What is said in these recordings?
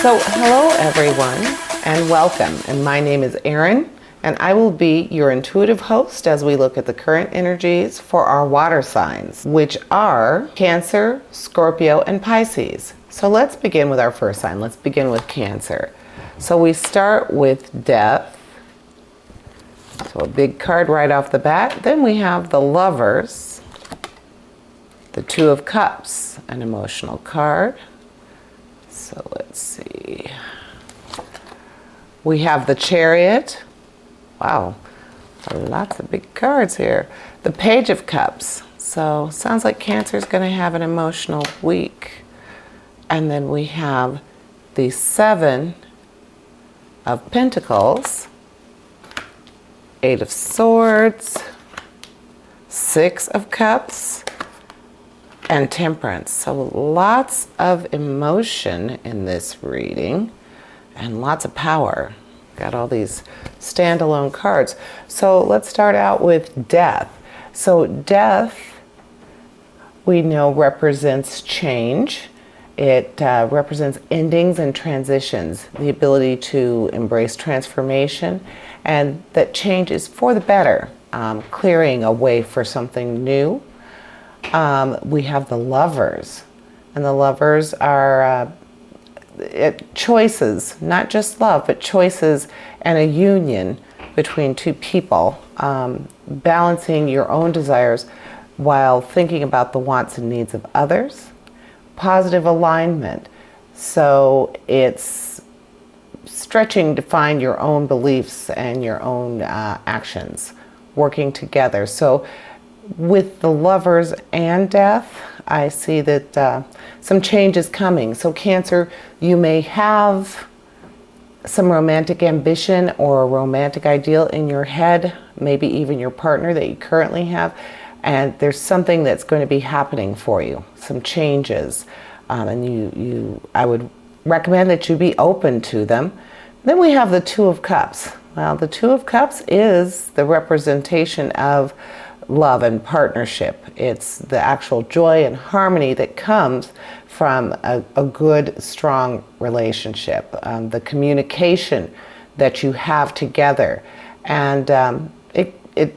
So hello everyone and welcome, and my name is Erin and I will be your intuitive host as we look at the current energies for our water signs, which are Cancer, Scorpio, and Pisces. So let's begin with our first sign. Let's begin with Cancer. So we start with Death. So a big card right off the bat. Then we have the Lovers, the Two of Cups, an emotional card. So let's see. We have the Chariot. Wow, lots of big cards here. The Page of Cups. So sounds like Cancer is going to have an emotional week. And then we have the Seven of Pentacles, Eight of Swords, Six of Cups, and Temperance. So lots of emotion in this reading and lots of power. Got all these standalone cards. So let's start out with Death. So Death, we know, represents change. It represents endings and transitions, the ability to embrace transformation, and that change is for the better, clearing a way for something new. We have the Lovers, and the Lovers are choices, not just love, but choices and a union between two people, balancing your own desires while thinking about the wants and needs of others. Positive alignment. So it's stretching to find your own beliefs and your own actions, working together. So with the Lovers and Death, I see that some change is coming. So Cancer, you may have some romantic ambition or a romantic ideal in your head, maybe even your partner that you currently have, and there's something that's going to be happening for you, some changes, and I would recommend that you be open to them. Then we have the Two of Cups. Well, the Two of Cups is the representation of love and partnership. It's the actual joy and harmony that comes from a good, strong relationship, the communication that you have together. And it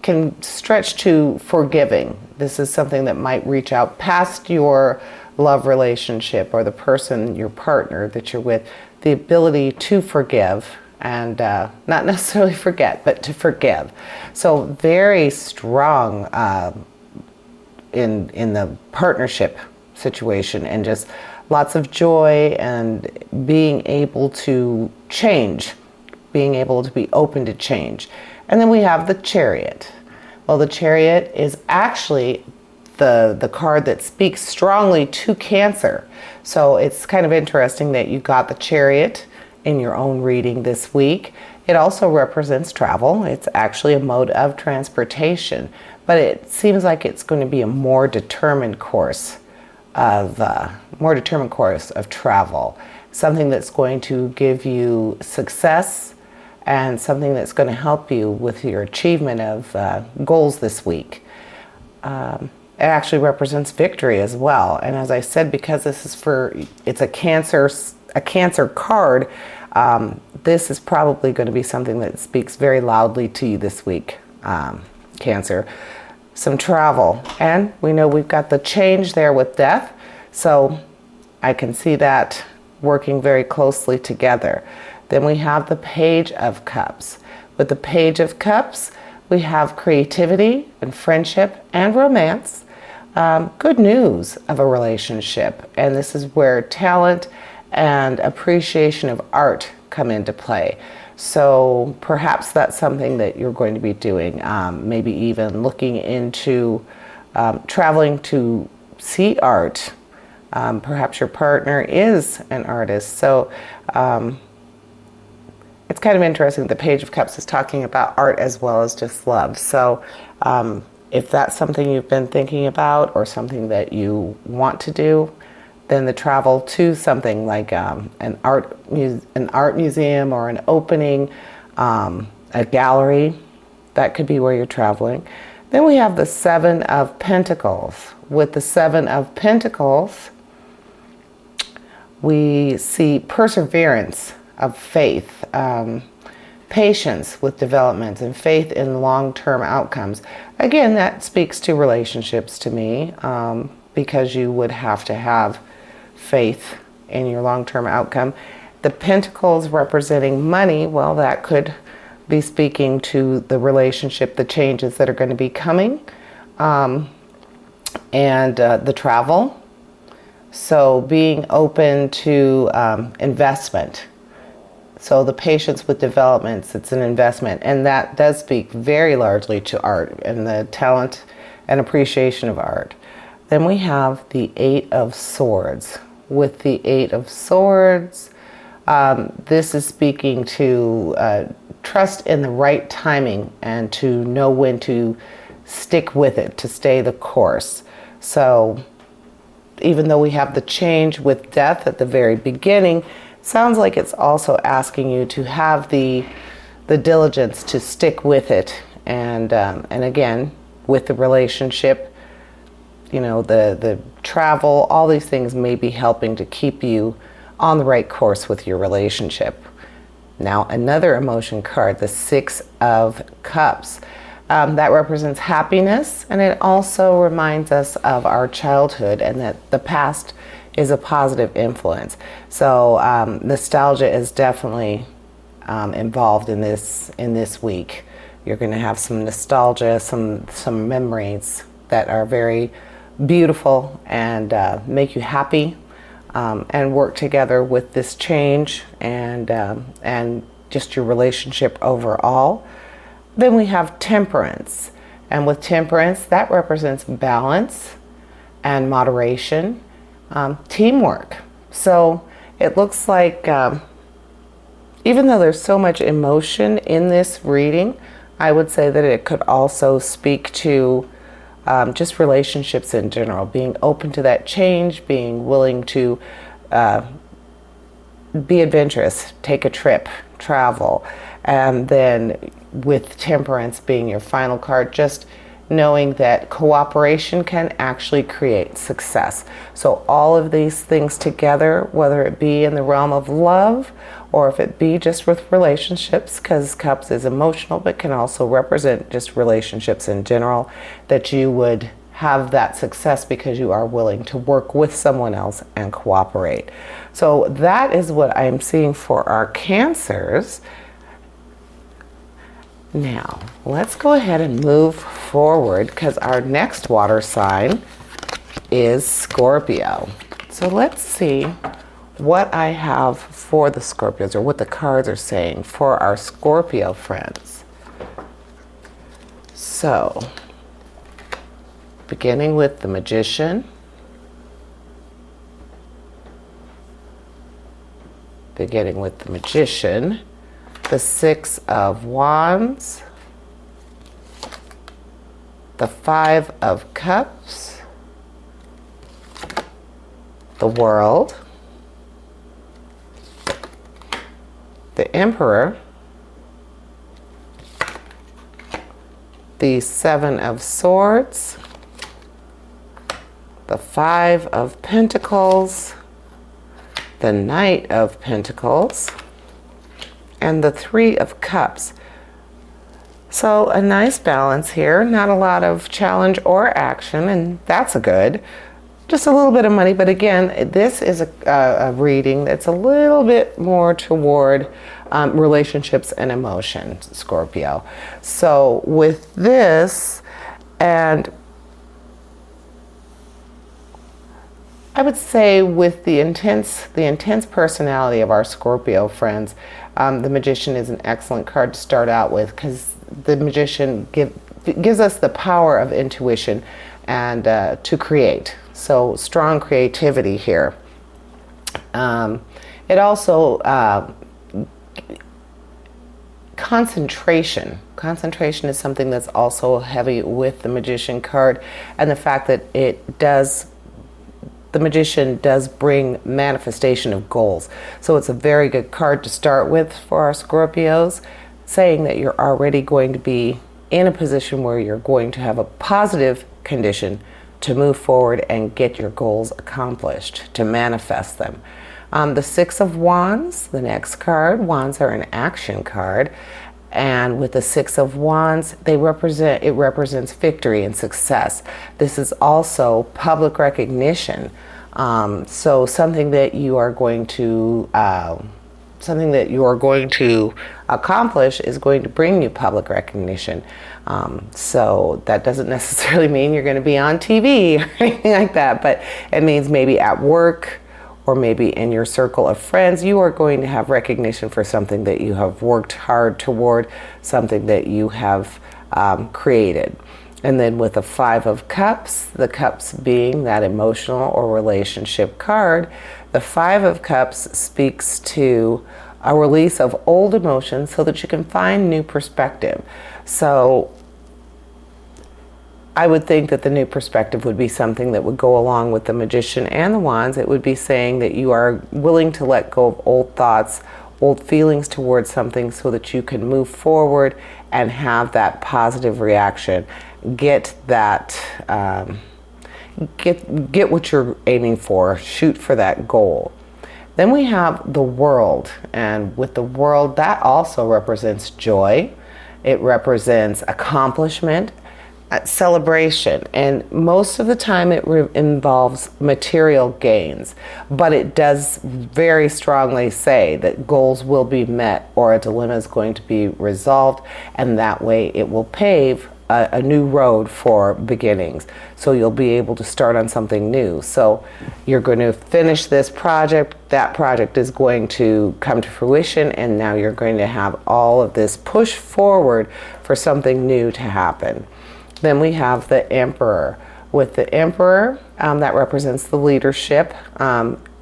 can stretch to forgiving. This is something that might reach out past your love relationship or the person, your partner that you're with, the ability to forgive and not necessarily forget, but to forgive. So very strong in the partnership situation, and just lots of joy and being able to change, being able to be open to change. And then we have the Chariot. Well, the Chariot is actually the card that speaks strongly to Cancer. So it's kind of interesting that you got the Chariot in your own reading this week. It also represents travel. It's actually a mode of transportation, but it seems like it's going to be a more determined course of travel, something that's going to give you success and something that's going to help you with your achievement of goals this week. It actually represents victory as well. And as I said, because this is it's a Cancer card, this is probably going to be something that speaks very loudly to you this week, Cancer. Some travel, and we know we've got the change there with Death, so I can see that working very closely together. Then we have the Page of Cups. With the Page of Cups, we have creativity and friendship and romance, good news of a relationship, and this is where talent and appreciation of art come into play. So perhaps that's something that you're going to be doing, maybe even looking into traveling to see art. Perhaps your partner is an artist. So it's kind of interesting. The Page of Cups is talking about art as well as just love. So if that's something you've been thinking about or something that you want to do, then the travel to something like an art museum or an opening, a gallery, that could be where you're traveling. Then we have the Seven of Pentacles. With the Seven of Pentacles, We see perseverance of faith, patience with development, and faith in long-term outcomes. Again, that speaks to relationships to me, because you would have to have faith in your long-term outcome. The pentacles representing money, well, that could be speaking to the relationship, the changes that are going to be coming, and the travel. So being open to investment. So the patience with developments, it's an investment. And that does speak very largely to art and the talent and appreciation of art. Then we have the Eight of Swords. With the Eight of Swords, this is speaking to trust in the right timing and to know when to stick with it, to stay the course. So even though we have the change with death at the very beginning, sounds like it's also asking you to have the diligence to stick with it, and again with the relationship, you know, the travel, all these things may be helping to keep you on the right course with your relationship. Now another emotion card, the Six of Cups. That represents happiness, and it also reminds us of our childhood and that the past is a positive influence. So nostalgia is definitely involved in this week. You're going to have some nostalgia, some memories that are very beautiful and make you happy, and work together with this change and just your relationship overall. Then we have Temperance, and with Temperance, that represents balance and moderation, teamwork. So it looks like even though there's so much emotion in this reading, I would say that it could also speak to just relationships in general, being open to that change, being willing to be adventurous, take a trip, travel, and then with Temperance being your final card, just knowing that cooperation can actually create success. So all of these things together, whether it be in the realm of love or if it be just with relationships, because Cups is emotional but can also represent just relationships in general, that you would have that success because you are willing to work with someone else and cooperate. So that is what I'm seeing for our Cancers. Now, let's go ahead and move forward because our next water sign is Scorpio. So let's see what I have for the Scorpios, or what the cards are saying for our Scorpio friends. So, beginning with the Magician. Beginning with the Magician. The Six of Wands, the Five of Cups, the World, the Emperor, the Seven of Swords, the Five of Pentacles, the Knight of Pentacles, and the Three of Cups. So a nice balance here, not a lot of challenge or action, and that's a good. Just a little bit of money, but again, this is a reading that's a little bit more toward relationships and emotions, Scorpio. So with this, and I would say with the intense personality of our Scorpio friends, the Magician is an excellent card to start out with, because the Magician gives us the power of intuition and to create. So strong creativity here. It also concentration. Concentration is something that's also heavy with the Magician card, and the fact that the Magician does bring manifestation of goals. So it's a very good card to start with for our Scorpios, saying that you're already going to be in a position where you're going to have a positive condition to move forward and get your goals accomplished, to manifest them. The Six of Wands, the next card. Wands are an action card. And with the Six of Wands, it represents victory and success. This is also public recognition. So something that you are going to accomplish is going to bring you public recognition. So that doesn't necessarily mean you're going to be on TV or anything like that, but it means maybe at work or maybe in your circle of friends, you are going to have recognition for something that you have worked hard toward, something that you have created. And then with the Five of Cups, the cups being that emotional or relationship card, the Five of Cups speaks to a release of old emotions so that you can find new perspective. So I would think that the new perspective would be something that would go along with the Magician and the Wands. It would be saying that you are willing to let go of old thoughts, old feelings towards something so that you can move forward and have that positive reaction. Get that, get what you're aiming for, shoot for that goal. Then we have the World, and with the World, that also represents joy. It represents accomplishment, celebration, and most of the time it involves material gains, but it does very strongly say that goals will be met or a dilemma is going to be resolved, and that way it will pave a new road for beginnings. So you'll be able to start on something new. So you're going to finish this project, that project is going to come to fruition, and now you're going to have all of this push forward for something new to happen. Then we have the Emperor. With the Emperor, that represents the leadership.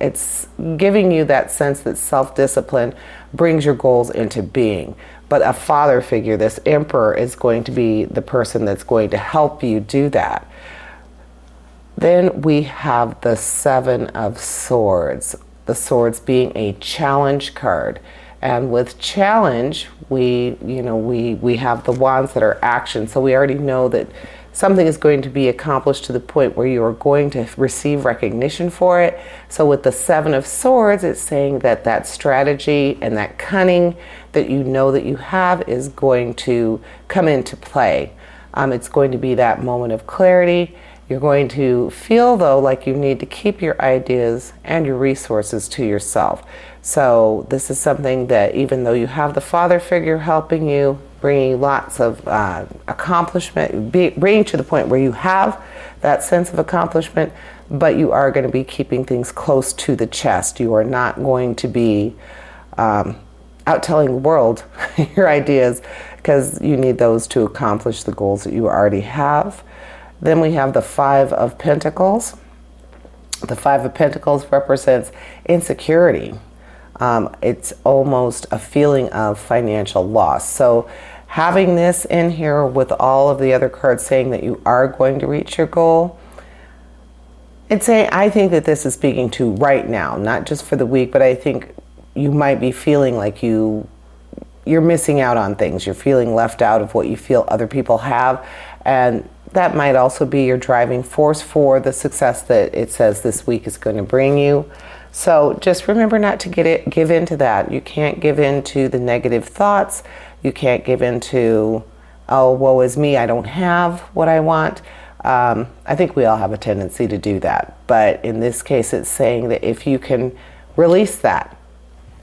It's giving you that sense that self-discipline brings your goals into being. But a father figure, this Emperor, is going to be the person that's going to help you do that. Then we have the Seven of Swords. The Swords being a challenge card. And with challenge, we have the Wands that are action. So we already know that something is going to be accomplished to the point where you are going to receive recognition for it. So with the Seven of Swords, it's saying that that strategy and that cunning that you know that you have is going to come into play. It's going to be that moment of clarity. You're going to feel, though, like you need to keep your ideas and your resources to yourself. So this is something that even though you have the father figure helping you, bringing lots of accomplishment, bringing to the point where you have that sense of accomplishment, but you are going to be keeping things close to the chest. You are not going to be out telling the world your ideas, because you need those to accomplish the goals that you already have. Then we have the Five of Pentacles. The Five of Pentacles represents insecurity. It's almost a feeling of financial loss. So having this in here with all of the other cards saying that you are going to reach your goal, I think that this is speaking to right now, not just for the week, but I think you might be feeling like you're missing out on things. You're feeling left out of what you feel other people have, and that might also be your driving force for the success that it says this week is going to bring you. So just remember not to give in to that. You can't give in to the negative thoughts. You can't give in to, oh, woe is me, I don't have what I want. I think we all have a tendency to do that. But in this case, it's saying that if you can release that,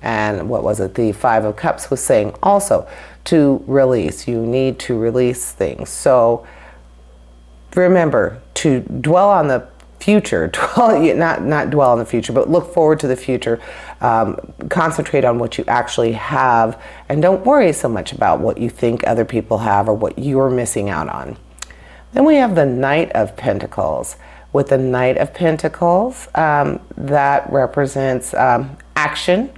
and what was it? The Five of Cups was saying also to release. You need to release things. So remember to dwell on the future, not dwell on the future, but look forward to the future. Concentrate on what you actually have, and don't worry so much about what you think other people have or what you're missing out on. Then we have the Knight of Pentacles. With the Knight of Pentacles, that represents action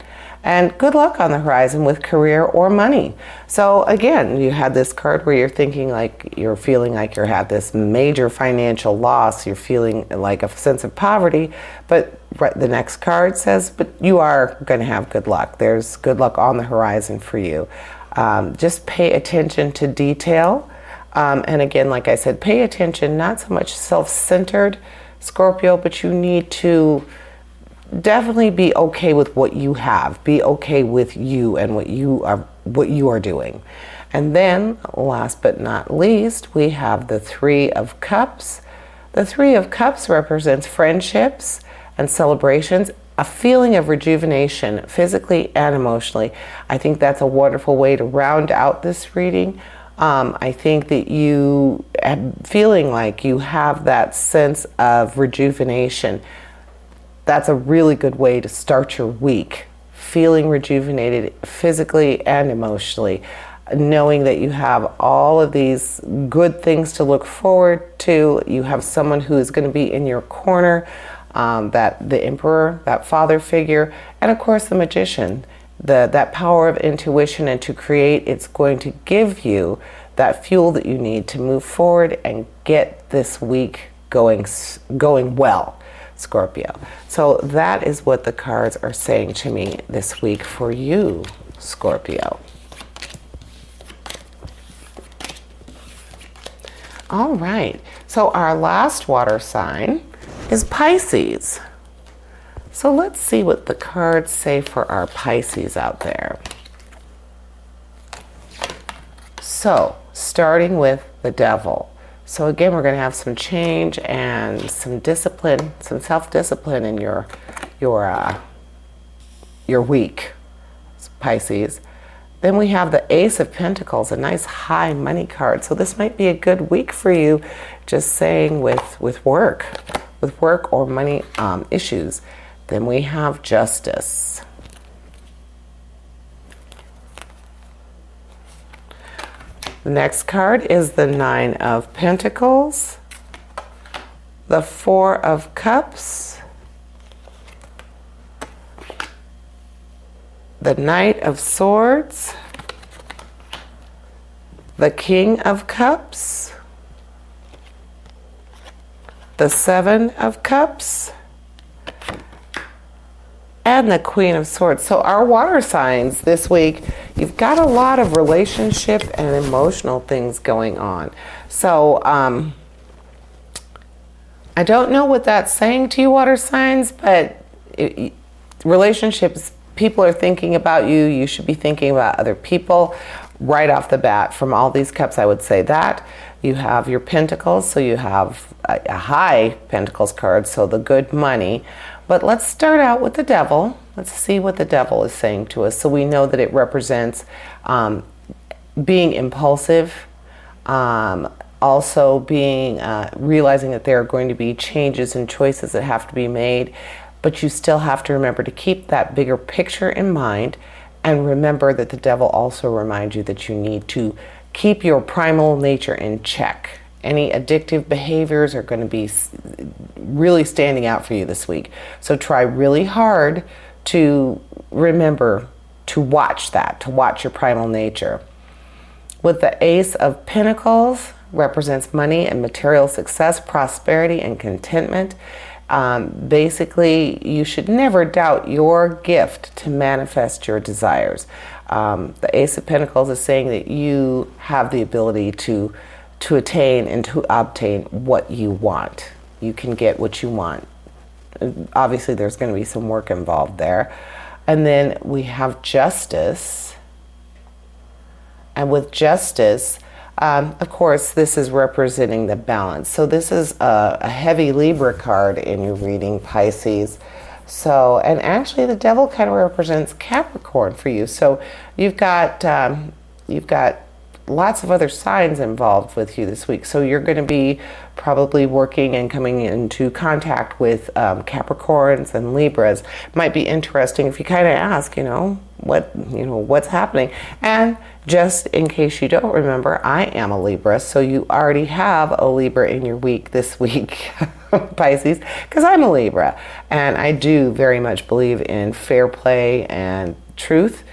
and good luck on the horizon with career or money. So again, you had this card where you're thinking like you're feeling like you have this major financial loss. You're feeling like a sense of poverty, but the next card says, but you are going to have good luck. There's good luck on the horizon for you. Just pay attention to detail. And again, like I said, pay attention, not so much self-centered, Scorpio, but you need to definitely be okay with what you have. Be okay with you and what you are doing. And then, last but not least, we have the Three of Cups. The Three of Cups represents friendships and celebrations, a feeling of rejuvenation physically and emotionally. I think that's a wonderful way to round out this reading. I think that you feeling like you have that sense of rejuvenation. That's a really good way to start your week. Feeling rejuvenated physically and emotionally, knowing that you have all of these good things to look forward to. You have someone who is going to be in your corner, that the Emperor, that father figure, and of course the Magician. That power of intuition and to create, it's going to give you that fuel that you need to move forward and get this week going well, Scorpio. So that is what the cards are saying to me this week for you, Scorpio. All right, so our last water sign is Pisces. So let's see what the cards say for our Pisces out there. So, starting with the Devil. So again, we're going to have some change and some discipline, some self-discipline in your week, Pisces. Then we have the Ace of Pentacles, a nice high money card. So this might be a good week for you, just saying with work or money issues. Then we have Justice. The next card is the Nine of Pentacles, the Four of Cups, the Knight of Swords, the King of Cups, the Seven of Cups, and the Queen of Swords. So our water signs this week, you've got a lot of relationship and emotional things going on. So I don't know what that's saying to you, water signs, but relationships, people are thinking about you. You should be thinking about other people right off the bat. From all these cups, I would say that. You have your pentacles, so you have a high pentacles card, so the good money. But let's start out with the Devil. Let's see what the Devil is saying to us. So we know that it represents being impulsive, also being realizing that there are going to be changes and choices that have to be made, but you still have to remember to keep that bigger picture in mind, and remember that the Devil also reminds you that you need to keep your primal nature in check. Any addictive behaviors are going to be really standing out for you this week. So try really hard to remember to watch that, to watch your primal nature. With the Ace of Pentacles, represents money and material success, prosperity, and contentment. Basically, you should never doubt your gift to manifest your desires. The Ace of Pentacles is saying that you have the ability to attain and to obtain what you want. You can get what you want. Obviously, there's going to be some work involved there. And then we have Justice. And with Justice, of course, this is representing the balance. So this is a heavy Libra card in your reading, Pisces. So, and actually the Devil kind of represents Capricorn for you. So you've got lots of other signs involved with you this week. So you're going to be probably working and coming into contact with Capricorns and Libras. Might be interesting if you kind of ask, what's happening. And just in case you don't remember, I am a Libra, so you already have a Libra in your week this week, Pisces, because I'm a Libra. And I do very much believe in fair play and truth.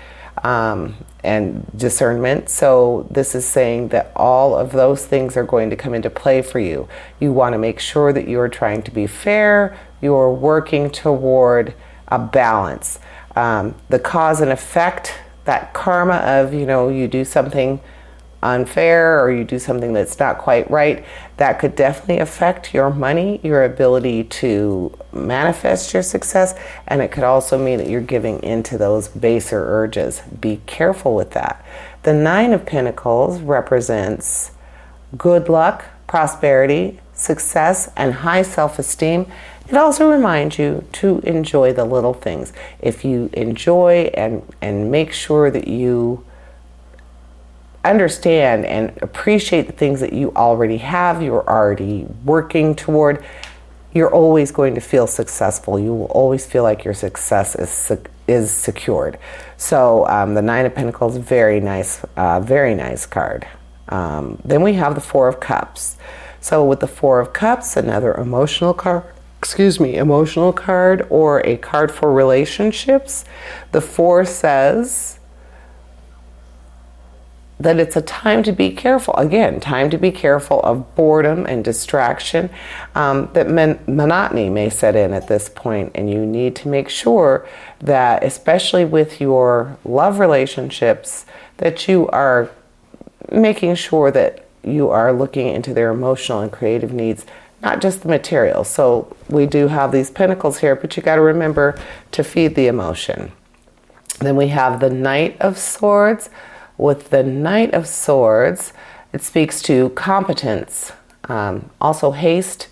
And discernment. So this is saying that all of those things are going to come into play for you. You want to make sure that you are trying to be fair. You're working toward a balance. The cause and effect, that karma of, you do something unfair or you do something that's not quite right, that could definitely affect your money, your ability to manifest your success, and it could also mean that you're giving into those baser urges. Be careful with that. The Nine of Pentacles represents good luck, prosperity, success, and high self-esteem. It also reminds you to enjoy the little things. If you enjoy and make sure that you understand and appreciate the things that you already have, you're already working toward, you're always going to feel successful. You will always feel like your success is secured. So the Nine of Pentacles, very nice card. Then we have the Four of Cups. So with the Four of Cups, another emotional card or a card for relationships. The Four says that it's a time to be careful. Again, time to be careful of boredom and distraction. That monotony may set in at this point, and you need to make sure that, especially with your love relationships, that you are making sure that you are looking into their emotional and creative needs, not just the material. So we do have these pentacles here, but you got to remember to feed the emotion. Then we have the Knight of Swords. With the Knight of Swords, it speaks to competence, also haste,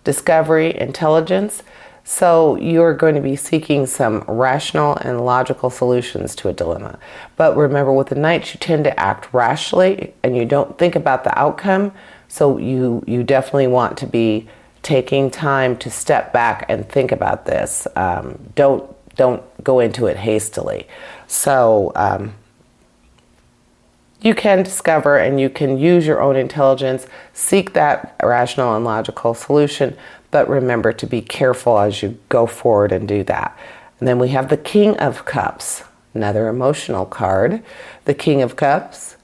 discovery, intelligence. So you're going to be seeking some rational and logical solutions to a dilemma. But remember, with the Knight, you tend to act rationally and you don't think about the outcome. So you definitely want to be taking time to step back and think about this. Don't go into it hastily. So you can discover and you can use your own intelligence, seek that rational and logical solution, but remember to be careful as you go forward and do that. And then we have the King of Cups, another emotional card. The King of Cups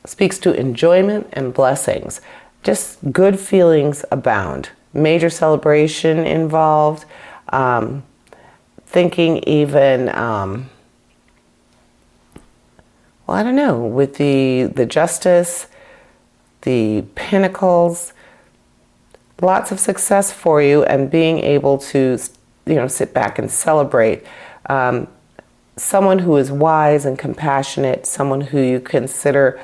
speaks to enjoyment and blessings. Just good feelings abound. Major celebration involved. Thinking even, well, I don't know, with the Justice, the Pentacles, lots of success for you, and being able to, sit back and celebrate. Someone who is wise and compassionate, someone who you consider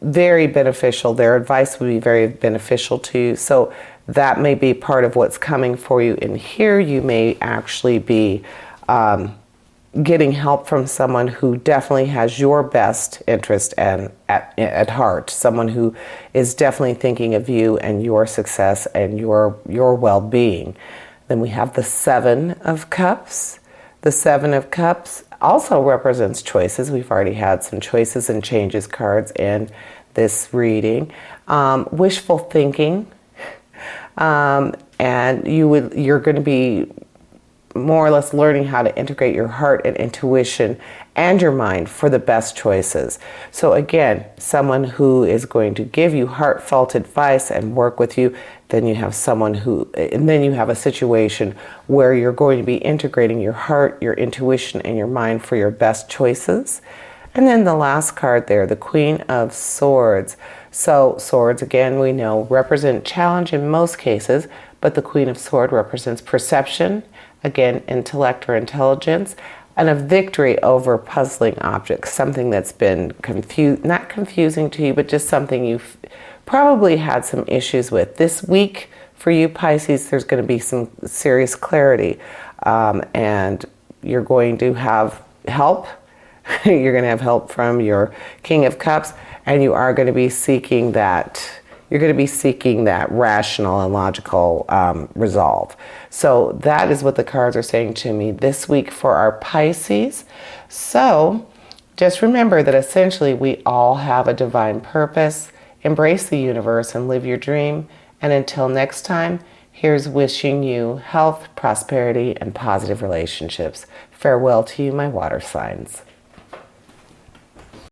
very beneficial. Their advice would be very beneficial to you. So that may be part of what's coming for you. And here you may actually be getting help from someone who definitely has your best interest and at heart. Someone who is definitely thinking of you and your success and your well-being. Then we have the Seven of Cups. The Seven of Cups also represents choices. We've already had some choices and changes cards in this reading. Wishful thinking. And you're going to be more or less learning how to integrate your heart and intuition and your mind for the best choices. So again, someone who is going to give you heartfelt advice and work with you. Then you have then you have a situation where you're going to be integrating your heart, your intuition, and your mind for your best choices. And then the last card there, the Queen of Swords. So swords, again, we know represent challenge in most cases, but the Queen of Swords represents perception, again, intellect or intelligence, and a victory over puzzling objects, something that's been not confusing to you, but just something you've probably had some issues with. This week for you, Pisces, there's going to be some serious clarity, and you're going to have help. You're going to have help from your King of Cups, and you are going to be seeking that. You're going to be seeking that rational and logical resolve. So that is what the cards are saying to me this week for our Pisces. So just remember that essentially we all have a divine purpose. Embrace the universe and live your dream. And until next time, here's wishing you health, prosperity, and positive relationships. Farewell to you, my water signs.